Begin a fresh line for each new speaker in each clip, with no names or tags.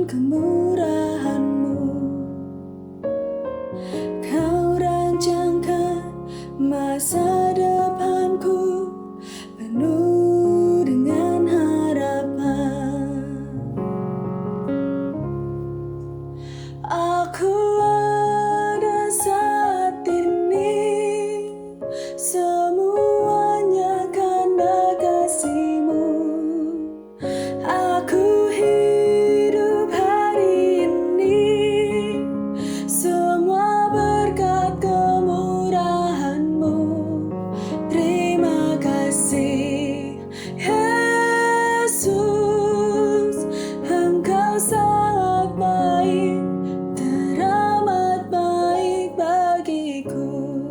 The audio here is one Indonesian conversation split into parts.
kemurahan-Mu. Kau rancangkan masa depanku penuh dengan harapan. Aku ada saat ini, semuanya karena kasih-Mu. Aku hidup hari ini, semua berkat kemurahan-Mu. Terima kasih Yesus, Engkau sangat baik, teramat baik bagiku.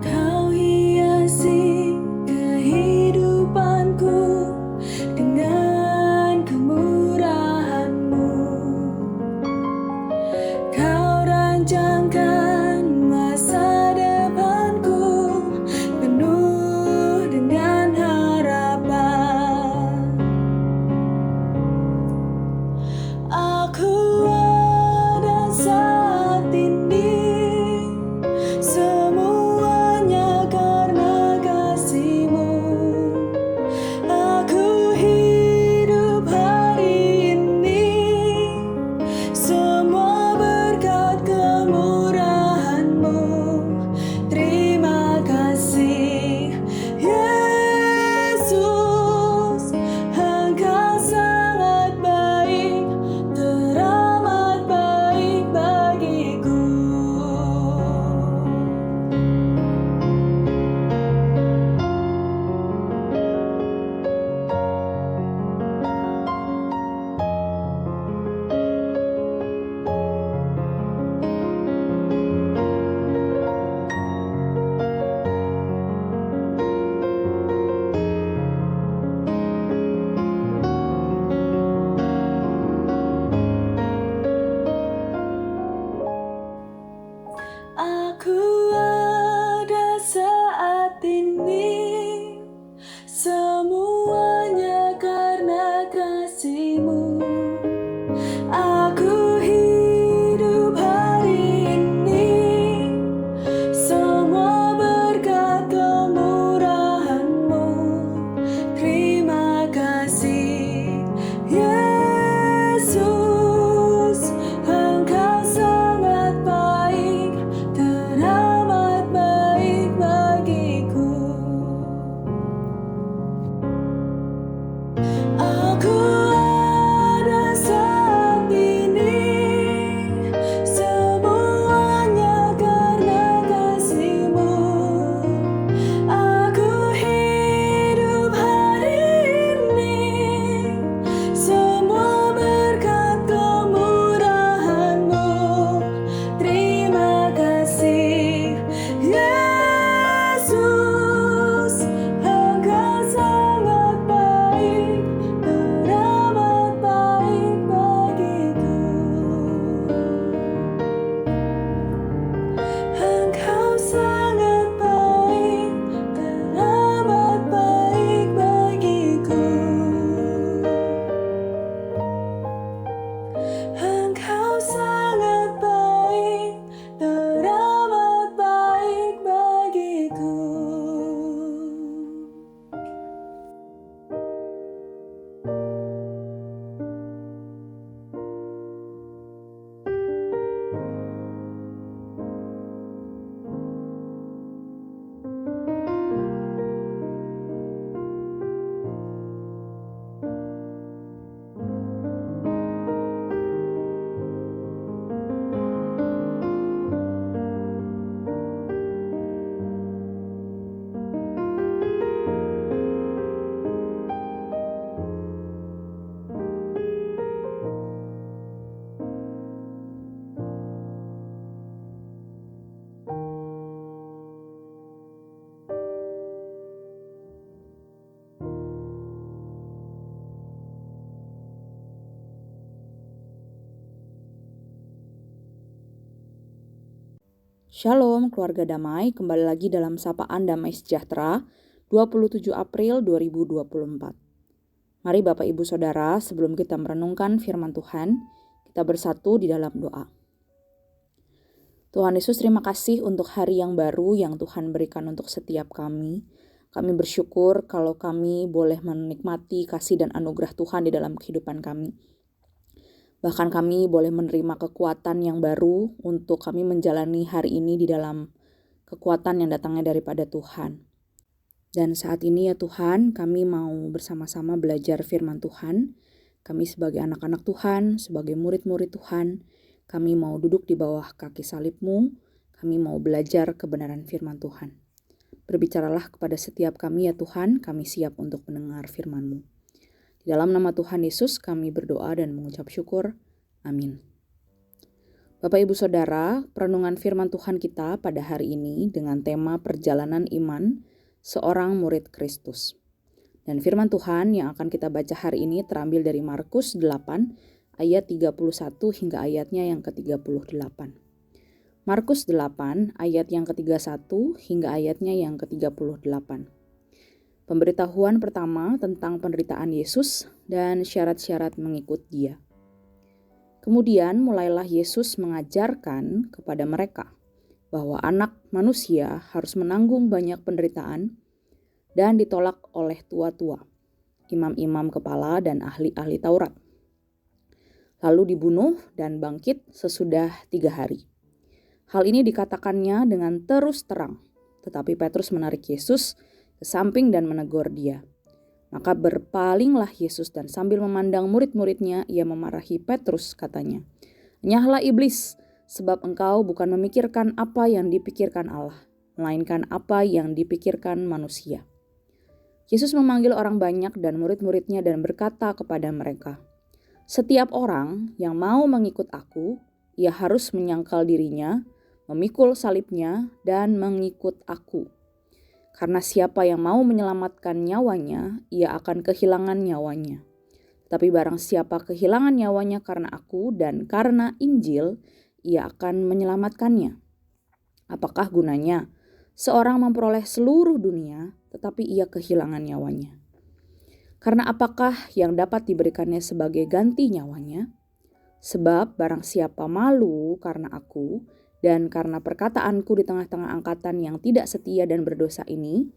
Kau hiasi kehidupanku dengan kemurahan-Mu. Kau rancangkan masa depanku penuh dengan harapan. Aku ada saat ini, semuanya karena kasih-Mu. Aku hidup hari ini, semua berkat kemurahan-Mu. Terima kasih Yesus, Engkau sangat baik, teramat baik bagiku. Aku ada saat ini, semuanya karena kasih-Mu. Aku hidup hari ini, semua berkat kemurahan-Mu. Terima kasih Yesus, Engkau sangat baik, teramat baik bagiku. Aku ada saat ini, semuanya karena kasih-Mu. Aku hidup hari ini, semua berkat kemurahan-Mu. Terima kasih Yesus, Engkau sangat baik, teramat baik bagiku. Engkau sangat baik, teramat baik bagiku. Engkau sangat baik, teramat baik bagiku.
Shalom keluarga damai, kembali lagi dalam Sapaan Damai Sejahtera 27 April 2024. Mari Bapak Ibu Saudara, sebelum kita merenungkan firman Tuhan, kita bersatu di dalam doa. Tuhan Yesus, terima kasih untuk hari yang baru yang Tuhan berikan untuk setiap kami. Kami bersyukur kalau kami boleh menikmati kasih dan anugerah Tuhan di dalam kehidupan kami. Bahkan kami boleh menerima kekuatan yang baru untuk kami menjalani hari ini di dalam kekuatan yang datangnya daripada Tuhan. Dan saat ini ya Tuhan, kami mau bersama-sama belajar firman Tuhan. Kami sebagai anak-anak Tuhan, sebagai murid-murid Tuhan, kami mau duduk di bawah kaki salib-Mu. Kami mau belajar kebenaran firman Tuhan. Berbicaralah kepada setiap kami ya Tuhan, kami siap untuk mendengar firman-Mu. Di dalam nama Tuhan Yesus kami berdoa dan mengucap syukur. Amin. Bapak Ibu Saudara, perenungan firman Tuhan kita pada hari ini dengan tema perjalanan iman seorang murid Kristus. Dan firman Tuhan yang akan kita baca hari ini terambil dari Markus 8 ayat 31 hingga ayatnya yang ke-38. Markus 8 ayat yang ke-31 hingga ayatnya yang ke-38. Pemberitahuan pertama tentang penderitaan Yesus dan syarat-syarat mengikut Dia. Kemudian mulailah Yesus mengajarkan kepada mereka bahwa anak manusia harus menanggung banyak penderitaan dan ditolak oleh tua-tua, imam-imam kepala dan ahli-ahli Taurat. Lalu dibunuh dan bangkit sesudah 3 hari. Hal ini dikatakannya dengan terus terang, tetapi Petrus menarik Yesus ke samping dan menegur dia. Maka berpalinglah Yesus dan sambil memandang murid-muridnya, ia memarahi Petrus, katanya, "Enyahlah iblis, sebab engkau bukan memikirkan apa yang dipikirkan Allah, melainkan apa yang dipikirkan manusia." Yesus memanggil orang banyak dan murid-muridnya dan berkata kepada mereka, "Setiap orang yang mau mengikut aku, ia harus menyangkal dirinya, memikul salibnya, dan mengikut aku. Karena siapa yang mau menyelamatkan nyawanya, ia akan kehilangan nyawanya. Tapi barang siapa kehilangan nyawanya karena aku dan karena Injil, ia akan menyelamatkannya. Apakah gunanya seorang memperoleh seluruh dunia, tetapi ia kehilangan nyawanya? Karena apakah yang dapat diberikannya sebagai ganti nyawanya? Sebab barang siapa malu karena aku dan karena perkataanku di tengah-tengah angkatan yang tidak setia dan berdosa ini,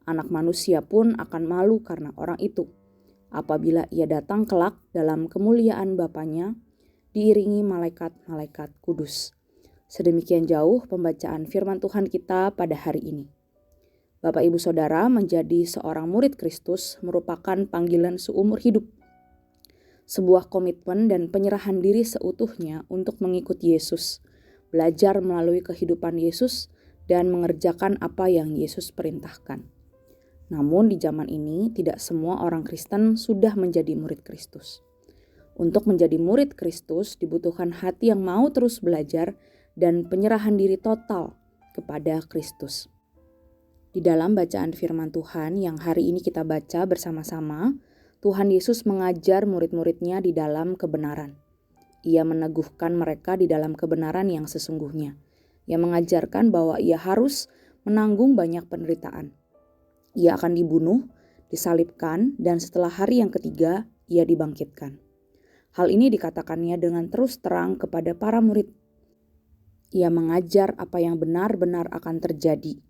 anak manusia pun akan malu karena orang itu, apabila ia datang kelak dalam kemuliaan Bapanya, diiringi malaikat-malaikat kudus." Sedemikian jauh pembacaan firman Tuhan kita pada hari ini. Bapak Ibu Saudara, menjadi seorang murid Kristus merupakan panggilan seumur hidup. Sebuah komitmen dan penyerahan diri seutuhnya untuk mengikuti Yesus, belajar melalui kehidupan Yesus, dan mengerjakan apa yang Yesus perintahkan. Namun di zaman ini tidak semua orang Kristen sudah menjadi murid Kristus. Untuk menjadi murid Kristus dibutuhkan hati yang mau terus belajar dan penyerahan diri total kepada Kristus. Di dalam bacaan firman Tuhan yang hari ini kita baca bersama-sama, Tuhan Yesus mengajar murid-muridnya di dalam kebenaran. Ia meneguhkan mereka di dalam kebenaran yang sesungguhnya. Ia mengajarkan bahwa ia harus menanggung banyak penderitaan. Ia akan dibunuh, disalibkan, dan setelah hari yang ketiga, ia dibangkitkan. Hal ini dikatakannya dengan terus terang kepada para murid. Ia mengajar apa yang benar-benar akan terjadi.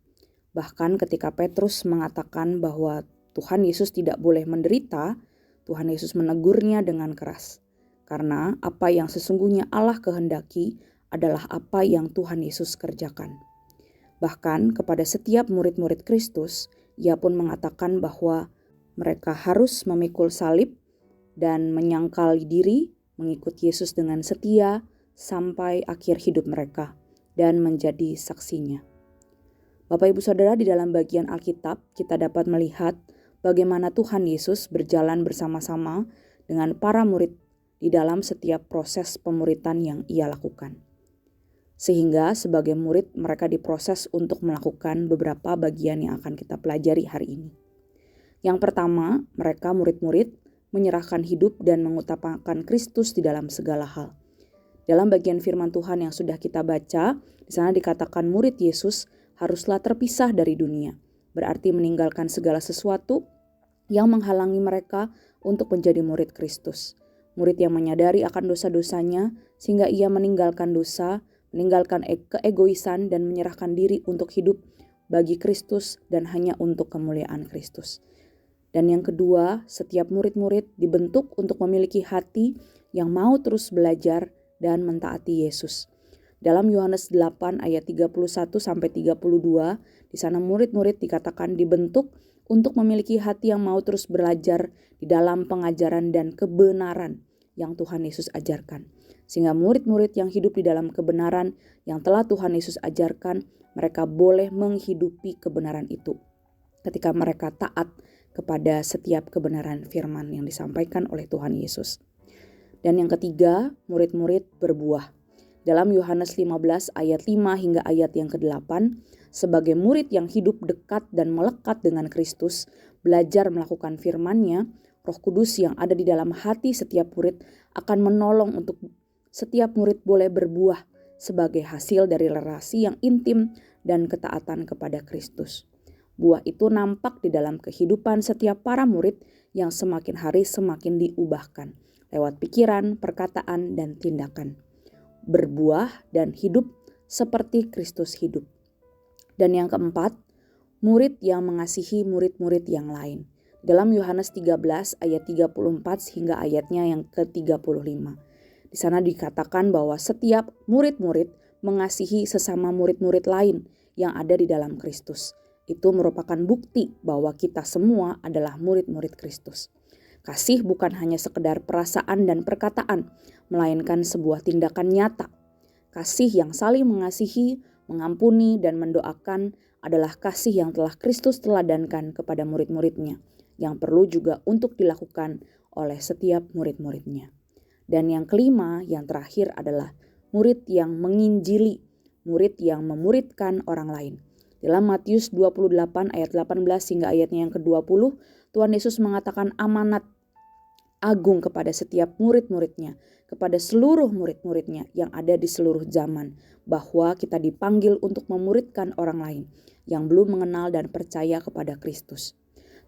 Bahkan ketika Petrus mengatakan bahwa Tuhan Yesus tidak boleh menderita, Tuhan Yesus menegurnya dengan keras. Karena apa yang sesungguhnya Allah kehendaki adalah apa yang Tuhan Yesus kerjakan. Bahkan kepada setiap murid-murid Kristus, ia pun mengatakan bahwa mereka harus memikul salib dan menyangkal diri, mengikut Yesus dengan setia sampai akhir hidup mereka dan menjadi saksinya. Bapak Ibu Saudara, di dalam bagian Alkitab kita dapat melihat bagaimana Tuhan Yesus berjalan bersama-sama dengan para murid di dalam setiap proses pemuritan yang ia lakukan. Sehingga sebagai murid mereka diproses untuk melakukan beberapa bagian yang akan kita pelajari hari ini. Yang pertama, mereka murid-murid menyerahkan hidup dan mengutamakan Kristus di dalam segala hal. Dalam bagian firman Tuhan yang sudah kita baca, di sana dikatakan murid Yesus haruslah terpisah dari dunia, berarti meninggalkan segala sesuatu yang menghalangi mereka untuk menjadi murid Kristus. Murid yang menyadari akan dosa-dosanya sehingga ia meninggalkan dosa, meninggalkan keegoisan dan menyerahkan diri untuk hidup bagi Kristus dan hanya untuk kemuliaan Kristus. Dan yang kedua, setiap murid-murid dibentuk untuk memiliki hati yang mau terus belajar dan mentaati Yesus. Dalam Yohanes 8 ayat 31-32, di sana murid-murid dikatakan dibentuk untuk memiliki hati yang mau terus belajar di dalam pengajaran dan kebenaran yang Tuhan Yesus ajarkan. Sehingga murid-murid yang hidup di dalam kebenaran yang telah Tuhan Yesus ajarkan, mereka boleh menghidupi kebenaran itu ketika mereka taat kepada setiap kebenaran firman yang disampaikan oleh Tuhan Yesus. Dan yang ketiga, murid-murid berbuah. Dalam Yohanes 15 ayat 5 hingga ayat yang ke-8, sebagai murid yang hidup dekat dan melekat dengan Kristus, belajar melakukan firman-Nya, Roh Kudus yang ada di dalam hati setiap murid akan menolong untuk setiap murid boleh berbuah sebagai hasil dari relasi yang intim dan ketaatan kepada Kristus. Buah itu nampak di dalam kehidupan setiap para murid yang semakin hari semakin diubahkan lewat pikiran, perkataan, dan tindakan. Berbuah dan hidup seperti Kristus hidup. Dan yang keempat, murid yang mengasihi murid-murid yang lain. Dalam Yohanes 13 ayat 34 hingga ayatnya yang ke-35. Di sana dikatakan bahwa setiap murid-murid mengasihi sesama murid-murid lain yang ada di dalam Kristus. Itu merupakan bukti bahwa kita semua adalah murid-murid Kristus. Kasih bukan hanya sekedar perasaan dan perkataan, melainkan sebuah tindakan nyata. Kasih yang saling mengasihi, mengampuni, dan mendoakan adalah kasih yang telah Kristus teladankan kepada murid-muridnya, yang perlu juga untuk dilakukan oleh setiap murid-muridnya. Dan yang kelima, yang terakhir adalah murid yang menginjili, murid yang memuridkan orang lain. Dalam Matius 28 ayat 18 hingga ayatnya yang ke-20, Tuhan Yesus mengatakan amanat agung kepada setiap murid-muridnya, kepada seluruh murid-muridnya yang ada di seluruh zaman, bahwa kita dipanggil untuk memuridkan orang lain yang belum mengenal dan percaya kepada Kristus.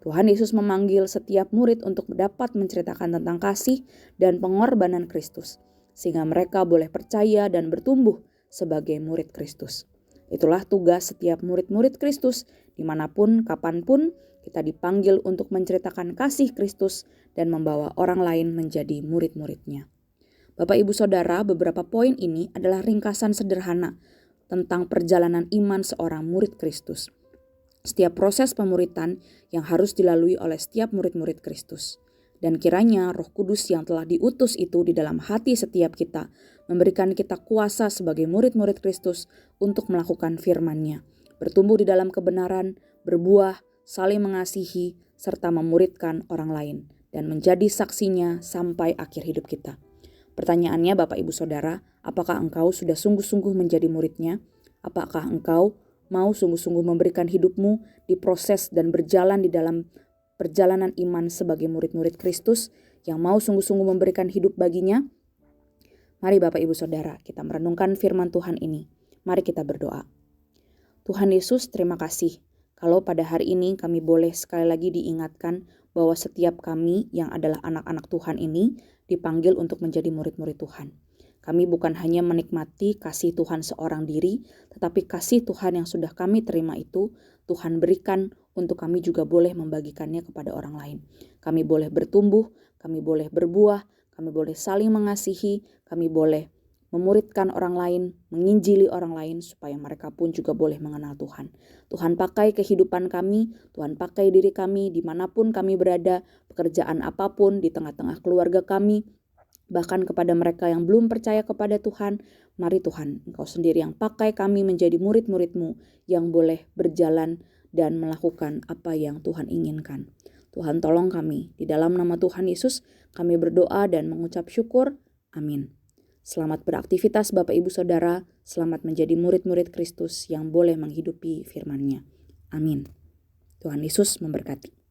Tuhan Yesus memanggil setiap murid untuk dapat menceritakan tentang kasih dan pengorbanan Kristus, sehingga mereka boleh percaya dan bertumbuh sebagai murid Kristus. Itulah tugas setiap murid-murid Kristus, dimanapun, kapanpun kita dipanggil untuk menceritakan kasih Kristus dan membawa orang lain menjadi murid-muridnya. Bapak Ibu Saudara, beberapa poin ini adalah ringkasan sederhana tentang perjalanan iman seorang murid Kristus. Setiap proses pemuritan yang harus dilalui oleh setiap murid-murid Kristus. Dan kiranya Roh Kudus yang telah diutus itu di dalam hati setiap kita memberikan kita kuasa sebagai murid-murid Kristus untuk melakukan firman-Nya, bertumbuh di dalam kebenaran, berbuah, saling mengasihi, serta memuridkan orang lain dan menjadi saksinya sampai akhir hidup kita. Pertanyaannya Bapak Ibu Saudara, apakah engkau sudah sungguh-sungguh menjadi muridnya? Apakah engkau mau sungguh-sungguh memberikan hidupmu di proses dan berjalan di dalam perjalanan iman sebagai murid-murid Kristus yang mau sungguh-sungguh memberikan hidup baginya? Mari Bapak Ibu Saudara, kita merenungkan firman Tuhan ini. Mari kita berdoa. Tuhan Yesus, terima kasih kalau pada hari ini kami boleh sekali lagi diingatkan bahwa setiap kami yang adalah anak-anak Tuhan ini dipanggil untuk menjadi murid-murid Tuhan. Kami bukan hanya menikmati kasih Tuhan seorang diri, tetapi kasih Tuhan yang sudah kami terima itu Tuhan berikan untuk kami juga boleh membagikannya kepada orang lain. Kami boleh bertumbuh, kami boleh berbuah, kami boleh saling mengasihi, kami boleh memuridkan orang lain, menginjili orang lain supaya mereka pun juga boleh mengenal Tuhan. Tuhan pakai kehidupan kami, Tuhan pakai diri kami dimanapun kami berada, pekerjaan apapun, di tengah-tengah keluarga kami, bahkan kepada mereka yang belum percaya kepada Tuhan. Mari Tuhan, Engkau sendiri yang pakai kami menjadi murid-murid-Mu yang boleh berjalan dan melakukan apa yang Tuhan inginkan. Tuhan tolong kami, di dalam nama Tuhan Yesus kami berdoa dan mengucap syukur. Amin. Selamat beraktivitas Bapak Ibu Saudara, selamat menjadi murid-murid Kristus yang boleh menghidupi firman-Nya. Amin. Tuhan Yesus memberkati.